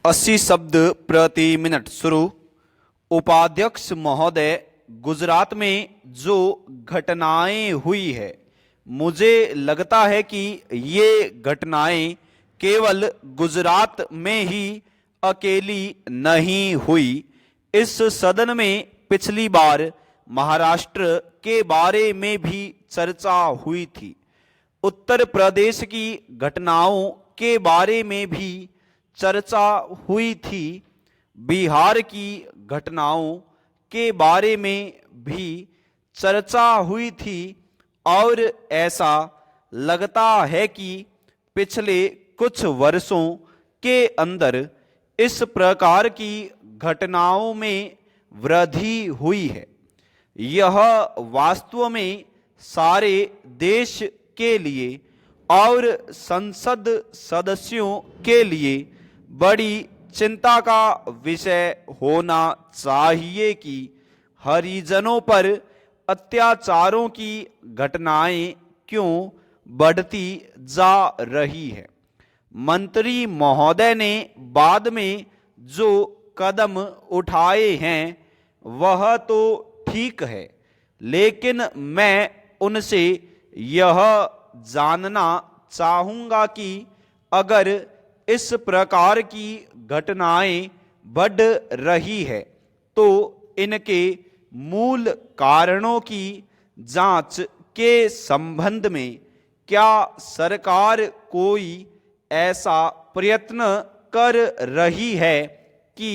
80 शब्द प्रति मिनट शुरू। उपाध्यक्ष महोदय, गुजरात में जो घटनाएं हुई है, मुझे लगता है कि ये घटनाएं केवल गुजरात में ही अकेली नहीं हुई। इस सदन में पिछली बार महाराष्ट्र के बारे में भी चर्चा हुई थी। उत्तर प्रदेश की घटनाओं के बारे में भी चर्चा हुई थी। बिहार की घटनाओं के बारे में भी चर्चा हुई थी और ऐसा लगता है कि पिछले कुछ वर्षों के अंदर इस प्रकार की घटनाओं में वृद्धि हुई है। यह वास्तव में सारे देश के लिए और संसद सदस्यों के लिए बड़ी चिंता का विषय होना चाहिए कि हरिजनों पर अत्याचारों की घटनाएं क्यों बढ़ती जा रही है। मंत्री महोदय ने बाद में जो कदम उठाए हैं वह तो ठीक है, लेकिन मैं उनसे यह जानना चाहूँगा कि अगर इस प्रकार की घटनाएं बढ़ रही है तो इनके मूल कारणों की जांच के संबंध में क्या सरकार कोई ऐसा प्रयत्न कर रही है कि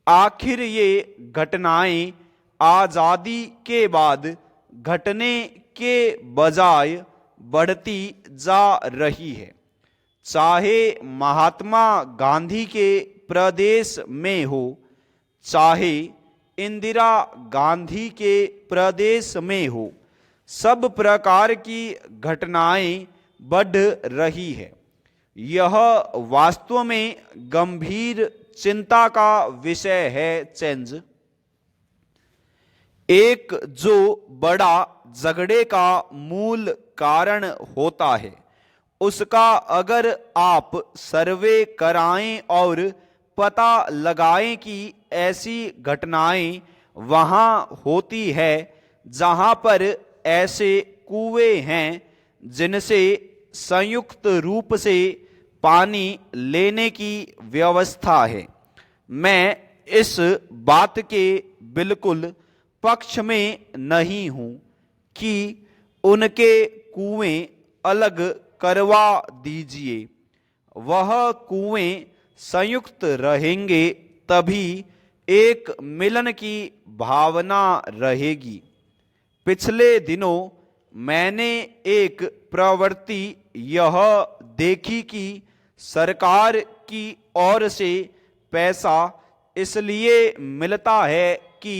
आखिर ये घटनाएं आज़ादी के बाद घटने के बजाय बढ़ती जा रही है। चाहे महात्मा गांधी के प्रदेश में हो, चाहे इंदिरा गांधी के प्रदेश में हो, सब प्रकार की घटनाएं बढ़ रही है। यह वास्तव में गंभीर चिंता का विषय है। चेंज एक जो बड़ा झगड़े का मूल कारण होता है, उसका अगर आप सर्वे कराएं और पता लगाएं कि ऐसी घटनाएं वहां होती है जहां पर ऐसे कुएं हैं जिनसे संयुक्त रूप से पानी लेने की व्यवस्था है, मैं इस बात के बिल्कुल पक्ष में नहीं हूं कि उनके कुएं अलग करवा दीजिए। वह कुएं संयुक्त रहेंगे तभी एक मिलन की भावना रहेगी। पिछले दिनों मैंने एक प्रवृत्ति यह देखी कि सरकार की ओर से पैसा इसलिए मिलता है कि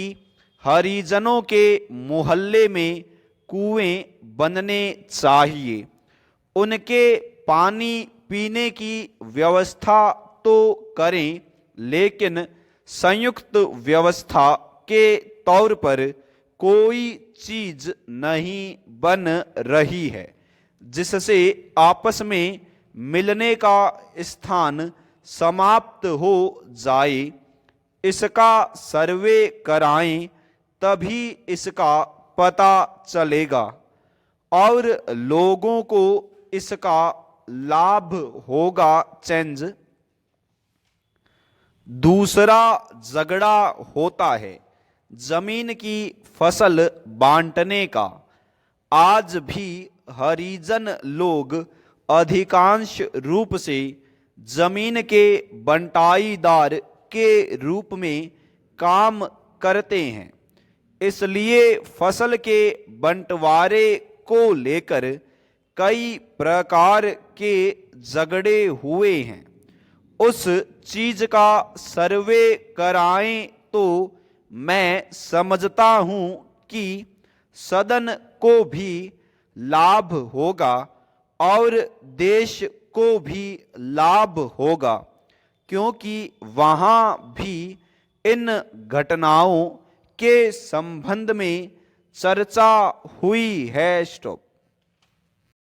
हरिजनों के मोहल्ले में कुएं बनने चाहिए। उनके पानी पीने की व्यवस्था तो करें, लेकिन संयुक्त व्यवस्था के तौर पर कोई चीज नहीं बन रही है जिससे आपस में मिलने का स्थान समाप्त हो जाए। इसका सर्वे कराएं तभी इसका पता चलेगा और लोगों को इसका लाभ होगा। चेंज दूसरा झगड़ा होता है जमीन की फसल बांटने का। आज भी हरिजन लोग अधिकांश रूप से जमीन के बंटाईदार के रूप में काम करते हैं, इसलिए फसल के बंटवारे को लेकर कई प्रकार के झगड़े हुए हैं। उस चीज का सर्वे कराएं तो मैं समझता हूं कि सदन को भी लाभ होगा और देश को भी लाभ होगा, क्योंकि वहां भी इन घटनाओं के संबंध में चर्चा हुई है। स्टॉप।